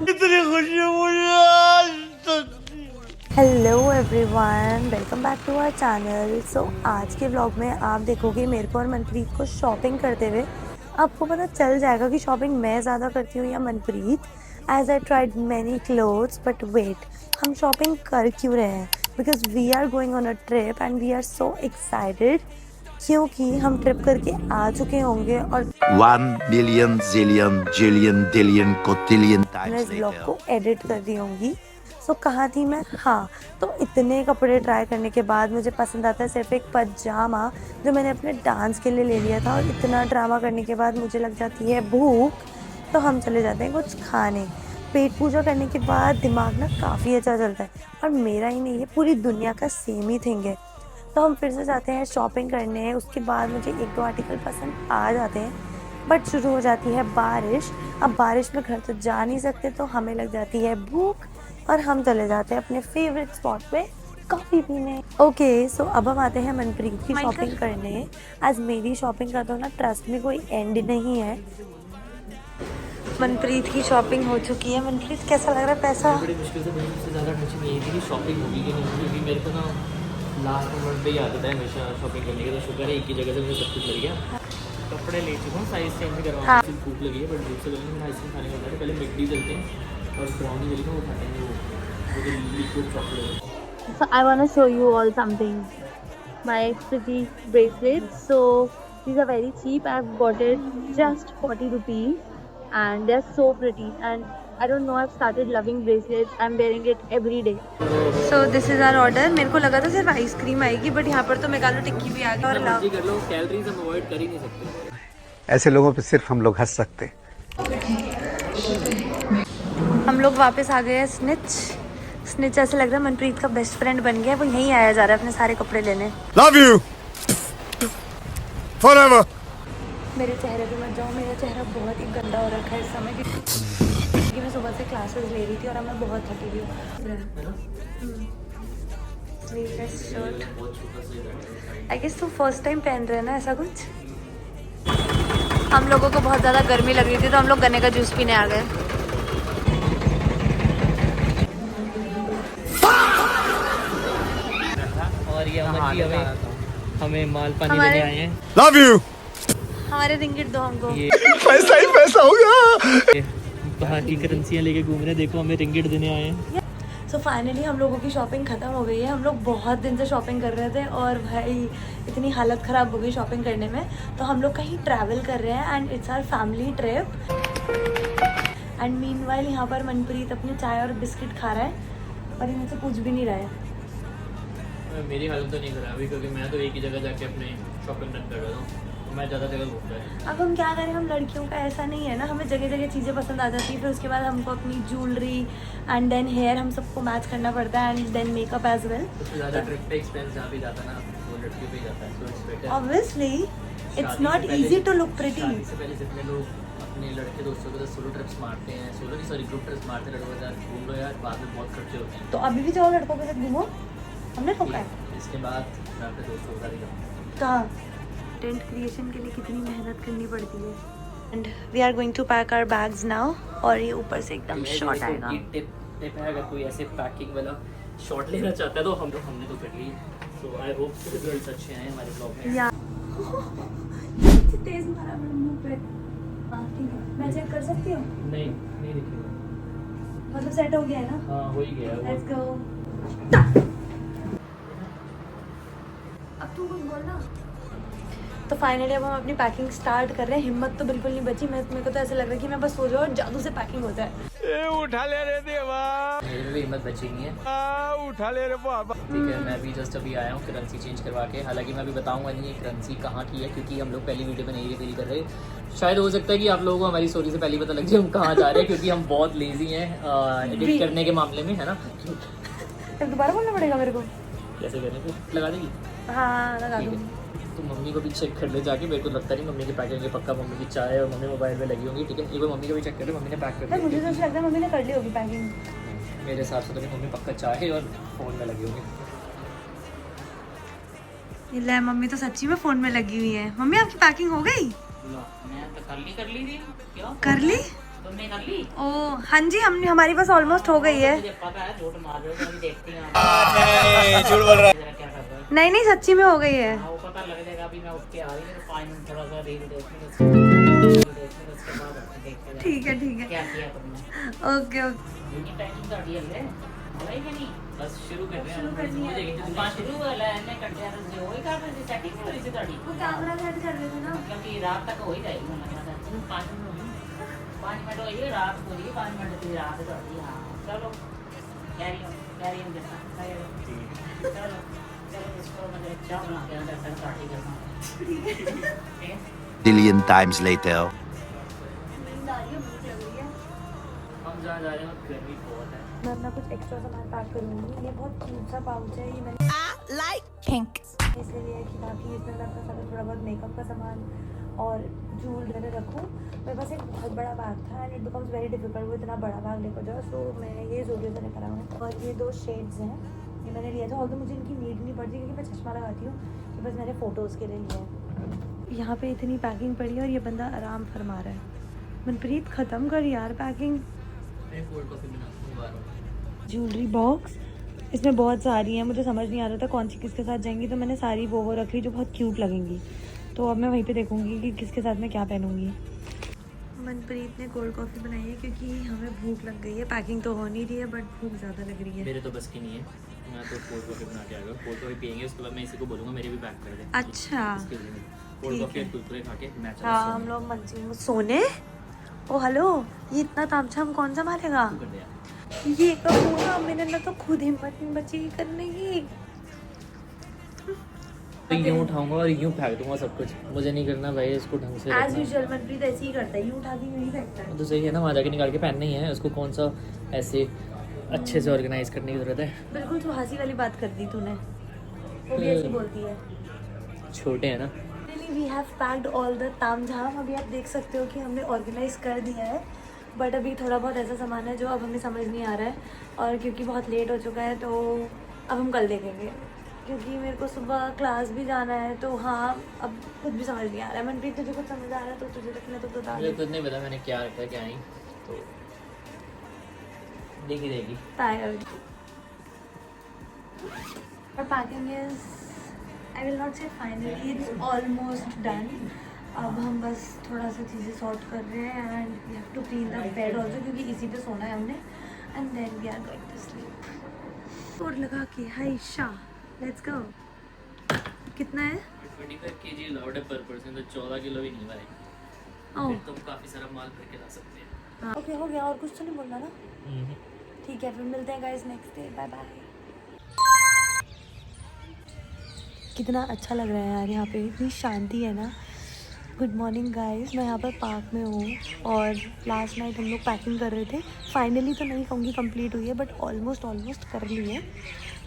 इतनी खुशी मुझे आज hello everyone, welcome back to our channel. So आज के व्लॉग में आप देखोगे मेरे को और मनप्रीत को शॉपिंग करते हुए। आपको पता चल जाएगा कि शॉपिंग मैं ज़्यादा करती हूँ या Manpreet. As I tried many clothes but wait, हम शॉपिंग कर क्यों रहे हैं? Because we are going on a trip and we are so excited, क्योंकि हम ट्रिप करके आ चुके होंगे और 1 million zillion jillion dillion cotillion मैं times इस ब्लॉग later. को एडिट कर रही होंगी। सो कहाँ थी मैं? हाँ, तो इतने कपड़े ट्राई करने के बाद मुझे पसंद आता है सिर्फ एक पजामा जो मैंने अपने डांस के लिए ले लिया था। और इतना ड्रामा करने के बाद मुझे लग जाती है भूख, तो हम चले जाते हैं कुछ खाने। पेट पूजा करने के बाद दिमाग ना काफ़ी अच्छा चलता है, और मेरा ही नहीं, ये पूरी दुनिया का सेम ही थिंग है। तो हम फिर से जाते हैं शॉपिंग करने। उसके बाद मुझे एक दो आर्टिकल पसंद आ जाते हैं, बट शुरू हो जाती है बारिश। अब बारिश में घर तो जा नहीं सकते, तो हमें लग जाती है भूख और हम चले जाते हैं अपने फेवरेट स्पॉट पे कॉफ़ी पीने। ओके, सो अब हम आते हैं मनप्रीत की शॉपिंग करने। आज मेरी शॉपिंग का तो ना ट्रस्ट में कोई एंड नहीं है। मनप्रीत की शॉपिंग हो चुकी है। मनप्रीत कैसा लग रहा है पैसा? बड़ी मुश्किल से मुझे सबसे ज़्यादा टेंशन यही थी कि शॉपिंग होगी कि नहीं, क्योंकि मेरे को ना लास्ट मोमेंट पे ही आदत है हमेशा शॉपिंग करने की। तो शुक्र है एक ही जगह से मुझे सब कुछ मिल गया। कपड़े ले चुका हूँ, साइज़ चेंज करवाऊँ। हाँ। भूख लगी है, बट भूख से पहले मैंने आइसक्रीम खाने का था। पहले मैकडी चलते हैं और ब्राउनी मिली वो खाते हैं, वो liquid chocolate. So I want to show you all something. My pretty bracelets. So these are very cheap. I've got it just 40 rupees and they're so pretty. And I don't know, I've started loving bracelets. I'm wearing it every day. So this is our order. मेरे को लगा था सिर्फ ice cream आएगी, but यहाँ पर तो मेघालय टिक्की भी आ गई। और मर्जी कर लो, कैलोरीज हम अवॉइड कर ही नहीं सकते। ऐसे लोगों पे सिर्फ हम लोग हंस सकते हैं। हम लोग वापस आ गए हैं स्निच। स्निच ऐसे लग रहा है मनप्रीत का बेस्ट फ्रेंड बन गया है। वो यहीं आया जा रहा है अपने सारे कपड़े लेने। Love you forever. मेरे चेहरे पे मत जाओ, मेरा चेहरा बहुत ही गंदा हो रखा है इस समय, क्योंकि मैं सुबह से क्लासेस ले रही थी और अब मैं बहुत थकी हुई हूँ। स्लीवलेस शर्ट आई गेस तो फर्स्ट टाइम पहन रहे हैं ना ऐसा कुछ। हम लोगों को बहुत ज़्यादा गर्मी लग रही थी, तो हम लोग गन्ने का जूस पीने आ गए। और ये अमर जी हमें माल पानी हमारे- देने आए हैं। Love you. हमारे रिंगिट दो हमको। ये पैसा ही पैसा होगा। बाहर की करेंसियाँ लेके घूम रहे हैं, देखो हमें रिंगिट देने आए हैं। सो फाइनली हम लोगों की शॉपिंग ख़त्म हो गई है। हम लोग बहुत दिन से शॉपिंग कर रहे थे और भाई इतनी हालत ख़राब हो गई शॉपिंग करने में। तो हम लोग कहीं ट्रैवल कर रहे हैं and it's our family trip. And meanwhile यहाँ पर मनप्रीत अपने चाय और बिस्किट खा रहा है और इनसे कुछ भी नहीं रहा है। मेरी हालत तो नहीं खराब हुई, क्योंकि मैं तो एक ही जगह जाके अपने शॉपिंग कर रहा हूँ, तो मैं ज़्यादा जगह घूम रहा है। अब हम क्या करें, हम लड़कियों का ऐसा नहीं है ना, हमें जगह जगह चीज़ें पसंद आ जाती है। फिर उसके बाद हमको अपनी ज्वेलरी एंड देन हेयर हम सबको मैच करना पड़ता है and then makeup as well. सबसे ज़्यादा ट्रिप पे एक्सपेंस जहाँ भी जाता है ना, वो लड़कियों पे ही जाता है, so it's better। Obviously it's not easy to look pretty. शादी से पहले जितने लोग अपने लड़के दोस्तों के साथ सोलो ट्रिप्स मारते हैं, सोलो नहीं सॉरी ग्रुप ट्रिप्स मारते हैं, लड़कों के साथ घूम लो यार, बाद में बहुत खर्चे होते हैं। तो अभी भी जाओ लड़कों के साथ घूमो, हमने रोका है। इसके बाद मैं अपने दोस्तों के साथ ही जाऊँगा। कहाँ? टेंट क्रिएशन के लिए कितनी मेहनत करनी पड़ती है। And we are going to pack our bags now. और ये ऊपर से एकदम शॉर्ट आएगा। टिप है, अगर कोई ऐसे पैकिंग वाला शॉट लेना चाहता है तो हमने तो कर ली। सो आई होप रिजल्ट्स अच्छे आए हमारे ब्लॉग में। या तेज मारा मेरे मुंह पे। हाँ ठीक है, मैं चेक कर सकती हूँ? नहीं दिखेगा। मतलब सेट हो गया है ना? हाँ हो ही गया वो। Let's go. अब तू कुछ बोलना। तो फाइनली अब हम अपनी पैकिंग स्टार्ट कर रहे हैं। हिम्मत तो बिल्कुल नहीं बची। मेरे को तो ऐसा लग रहा है कि मैं बस सो जाऊँ और जादू से पैकिंग हो जाए। उठा ले रे देवा, मेरे में भी हिम्मत बची नहीं है। उठा ले रे बाबा। ठीक है, मैं भी जस्ट अभी आया हूँ करेंसी चेंज करवा के। हालांकि मैं अभी बताऊंगा नहीं ये करेंसी कहाँ की है, क्योंकि हम लोग पहली वीडियो में नहीं रिवील कर रहे। शायद हो सकता है कि आप लोगों को हमारी स्टोरी से पहले पता लग जाए हम कहाँ जा रहे हैं, क्योंकि हम बहुत लेजी हैं एडिट करने के मामले में, है ना। अब दोबारा बोलना पड़ेगा मेरे को? कैसे करें फिर, लगा देगी? हाँ लगा ठीक दूँ। है, तो मम्मी को भी चेक कर ले जाके। मेरे को लगता नहीं मम्मी के पैकिंग के पक्का मम्मी की चाय और मम्मी मोबाइल में लगी होंगी। ठीक है, एक बार मम्मी को भी चेक कर ले, मम्मी ने पैक कर मुझे दिया। तो ऐसा लगता है मम्मी ने कर ली होगी पैकिंग। मेरे हिसाब से तो नहीं, मम्मी पक्का चाय और फ़ोन में लगी होगी। ये ले, मम्मी तो सच्ची में फ़ोन में लगी हुई है। मम्मी आपकी पैकिंग हो गई? मैं तो कर ली थी। क्या कर ली? तुमने कर ली? ओ हाँ जी, हमने हमारी बस ऑलमोस्ट हो गई है। मुझे पता है झूठ मार रहे हो, मैं भी देखती हूँ झूठ बोल रहा है। जरा क्या कर रहे हो। नहीं नहीं, सच्ची में हो गई है। हाँ, वो पता लग जाएगा। अभी मैं उठ के आ रही हूँ, 5 मिनट थोड़ा सा रील देखूँ, उसके बाद देखते हैं ठीक है ठीक है, क्या किया तुमने। Okay okay. यूनिट टाइमिंग ਤੁਹਾਡੀ ਹੱਲੇ ਹੋਈ ਕਿ ਨਹੀਂ? ਬਸ ਸ਼ੁਰੂ ਕਰ ਰਹੇ ਹਾਂ। ਸ਼ੁਰੂ ਕਰਨੀ ਹੈ ਕਿ ਦੁਕਾਨ ਸ਼ੁਰੂ ਹੋ ਲੈ ਐਨੇ ਕੱਟਿਆ ਤੇ ਹੋਈ ਕਰ ਰਹੇ ਸੀ, ਸੈਟਿੰਗ ਹੋ ਰਹੀ ਸੀ ਤੁਹਾਡੀ। वो कैमरा सेट कर रहे थे ना। मतलब कि रात तक हो ही जाएगी मुझे लगता है। 5 मिनट हो गई, रात पूरी 5 मिनट की रात ਤੁਹਾਡੀ। हाँ चलो कैरी ऑन जैसा चलो चलो इसको मैं चाय बना के अंदर तक पार्टी करना ठीक है। Billion times later. नींद आ रही है, भूख लग रही है। हम जहाँ जा रहे हैं गर्मी बहुत है। मैं अपना कुछ एक्स्ट्रा सामान पैक करूँगी। ये बहुत क्यूट सा पाउच है, ये मैंने इसलिए लिया है कि ताकि इसमें मैं अपना सारा थोड़ा बहुत मेकअप का सामान और ज्वेलरी रखूँ। मेरे पास एक बहुत बड़ा बैग था and it becomes very difficult वो इतना बड़ा बैग लेकर जाओ, सो मैं ये ज़रूर से लेकर आऊँ। और ये 2 शेड्स हैं, ये मैंने लिया था, और तो मुझे इनकी नीड नहीं पड़ती क्योंकि मैं चश्मा लगाती हूँ, तो बस मैंने फ़ोटोज़ के लिए लिया है। यहाँ पे इतनी पैकिंग पड़ी है और ये बंदा आराम फरमा रहा है। मनप्रीत ख़त्म कर यार पैकिंग। ज्वेलरी बॉक्स इसमें बहुत सारी हैं, मुझे समझ नहीं आ रहा था कौन सी किसके साथ जाएंगी, तो मैंने सारी वो रख ली जो बहुत क्यूट लगेंगी। तो अब मैं वहीं पे देखूंगी कि किसके साथ मैं क्या पहनूंगी। मनप्रीत ने कोल्ड कॉफ़ी बनाई है क्योंकि हमें भूख लग गई है। पैकिंग तो हो नहीं रही है बट भूख ज़्यादा लग रही है। मेरे तो बस की नहीं है, मैं तो कोल्ड कॉफ़ी बना के आ गया। कोल्ड कॉफ़ी पियेंगे, उसके बाद मैं इसी को बोलूँगा मेरे भी पैक कर दे। अच्छा कोल्ड कॉफ़ी और कुरकुरे खा के मैं चला हाँ, हम लोग मंचूरियन सोने। ओ हेलो, ये इतना तामझाम कौन सा मारेगा? कर दिया। ये कब ना, मैंने ना तो खुद हिम्मत नहीं बची करने की। तो यूँ उठाऊंगा और यूँ फेंक दूंगा सब कुछ। मुझे नहीं करना भाई, इसको ढंग से एज रखना। यूजुअल मनप्रीत ऐसे ही करता है, यूं उठा के यूं ही फेंकता है। तो सही है ना, वहाँ जाके निकाल के पहनना ही है उसको। कौन सा ऐसे अच्छे से ऑर्गेनाइज करने की ज़रूरत है। बिल्कुल तू हंसी वाली बात कर दी तूने, वो भी ऐसी बोलती है। छोटे हैं ना। We have packed all the तामझाम। अभी आप देख सकते हो कि हमने ऑर्गेनाइज कर दिया है, बट अभी थोड़ा बहुत ऐसा सामान है जो अब हमें समझ नहीं आ रहा है, और क्योंकि बहुत लेट हो चुका है तो अब हम कल देखेंगे, क्योंकि मेरे को सुबह क्लास भी जाना है। तो हाँ, अब कुछ भी समझ नहीं आ रहा है। मनप्रीत तुझे कुछ समझ आ रहा है तो तुझे रखना तो बता मुझे दे। खुद नहीं पता मैंने क्या रखा है क्या नहीं, तो देखी जाएगी। टायर्ड और packing is, I will not से फाइनली, इट्स ऑलमोस्ट डन। अब हम बस थोड़ा सा चीज़ें सॉर्ट कर रहे हैं and we have to clean the bed also, क्योंकि इसी पे सोना है हमने, and then we are going to sleep. और लगा के हाय शाह, लेट्स गो। कितना है? 25 kg अलाउड है पर पर्सन, तो 14 किलो भी नहीं भाई। ओह फिर तुम काफ़ी सारा माल भर के ला सकते हैं। ओके, हो गया। और कुछ तो नहीं बोलना ना? ठीक है, फिर मिलते हैं guys next day. Bye bye. कितना अच्छा लग रहा है यार, यहाँ पे इतनी शांति है ना। गुड मॉर्निंग गाइस, मैं यहाँ पर पार्क में हूँ और लास्ट नाइट हम लोग पैकिंग कर रहे थे। फाइनली तो नहीं कहूँगी कंप्लीट हुई है, बट ऑलमोस्ट कर ली है।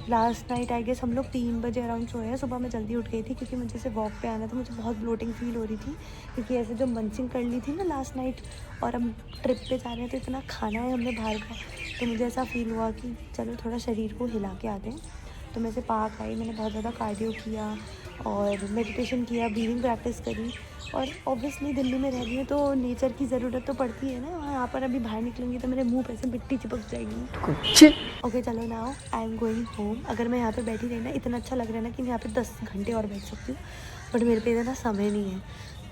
लास्ट नाइट आई गेस हम लोग 3 बजे अराउंड सोए हैं। सुबह मैं जल्दी उठ गई थी क्योंकि मुझे से वॉक पे आना था। मुझे बहुत ब्लोटिंग फील हो रही थी क्योंकि ऐसे जो मंचिंग कर ली थी ना लास्ट नाइट, और हम ट्रिप पे जा रहे हैं तो इतना खाना है हमने बाहर का, तो मुझे ऐसा फील हुआ कि चलो थोड़ा शरीर को हिला के आते हैं। तो मैं से पार्क आई, मैंने बहुत ज़्यादा कार्डियो किया और मेडिटेशन किया, ब्रीदिंग प्रैक्टिस करी। और ऑब्वियसली दिल्ली में रह रही है तो नेचर की ज़रूरत तो पड़ती है ना। यहाँ पर अभी बाहर निकलूँगी तो मेरे मुंह पे से मिट्टी चिपक जाएगी। ओके चलो, now I am going home. अगर मैं यहाँ पे बैठी रही ना, इतना अच्छा लग रहा है ना कि मैं यहाँ पे 10 घंटे और बैठ सकती हूँ, बट मेरे पे इतना समय नहीं है।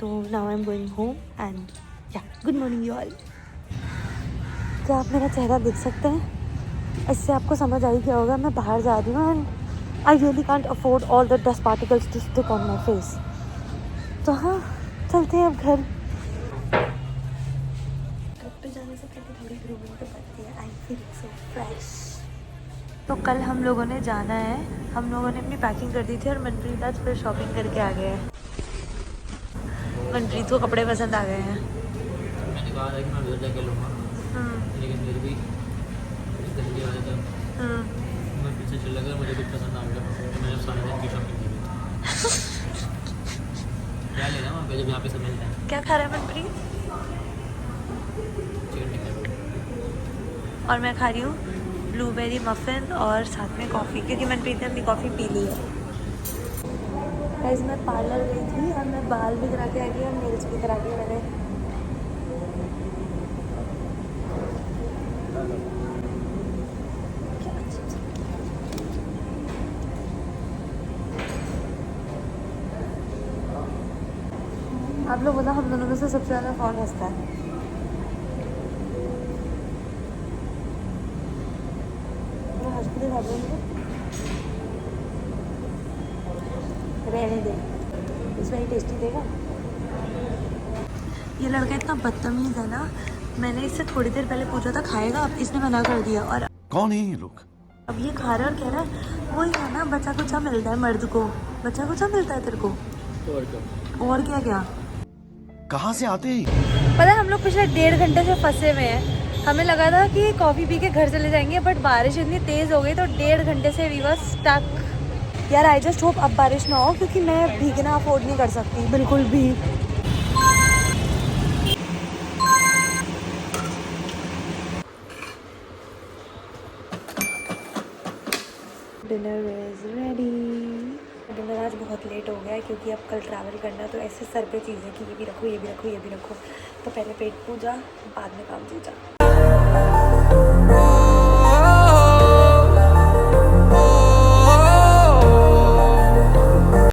तो now I am going home and या गुड मॉर्निंग यू ऑल। क्या आप मेरा चेहरा देख सकते हैं? इससे आपको समझ आई क्या होगा, मैं बाहर जा रही हूँ and I really can't afford all the dust particles to stick on my face. तो हाँ, चलते हैं अब घर। ट्रिप पे जाने से पहले थोड़ी ग्रूमिंग तो करती है। I feel so fresh. तो कल हम लोगों ने जाना है, हम लोगों ने अपनी पैकिंग कर दी थी और मनप्रीत आज फिर शॉपिंग करके आ गए हैं। मनप्रीत को कपड़े पसंद आ गए हैं। मैंने कहा था कि मैं उधर जाके लूँगा, लेकिन फिर भी जल्दी आ जाता है। मैं पीछे चला गया, मुझे कुछ पसंद आ गया तो मैंने सारे दिन की शॉपिंग की। क्या लेना वहाँ पे जब यहाँ पे सब मिलता है? क्या खा रहा है मनप्रीत? चिकन टिक्का। और मैं खा रही हूँ ब्लूबेरी मफ़िन और साथ में कॉफ़ी, क्योंकि मनप्रीत ने अपनी कॉफ़ी पी ली है। गाइस मैं पार्लर गई थी और मैं बाल भी करा के आ गई और नेल्स भी करा के मैंने। आप लोग बताओ हम दोनों में से सबसे ज़्यादा कौन हंसता है? मैं हंस के दिखा दूँ रहने दे, इसमें ही टेस्टी देगा। ये लड़का इतना बदतमीज़ है ना, मैंने इससे थोड़ी देर पहले पूछा था खाएगा, अब इसने मना कर दिया और कौन है ये लोग? अब ये खा रहा है और कह रहा है वही है ना, बचा कुचा मिलता है मर्द को, बचा कुचा मिलता है तेरे को, और क्या क्या। कहाँ से आते हैं? पता है हम लोग पिछले 1.5 घंटे से फंसे हुए हैं। हमें लगा था कि कॉफ़ी पी के घर चले जाएंगे, बट बारिश इतनी तेज़ हो गई तो 1.5 घंटे से वी वर स्टक। यार आई जस्ट होप अब बारिश ना हो, क्योंकि मैं भीगना अफोर्ड नहीं कर सकती बिल्कुल भी। Dinner is ready. डिनर आज बहुत लेट हो गया है क्योंकि अब कल ट्रैवल करना है, तो ऐसे सर पे चीज़ें कि ये भी रखो ये भी रखो ये भी रखो। तो पहले पेट पूजा, बाद में काम चीजा।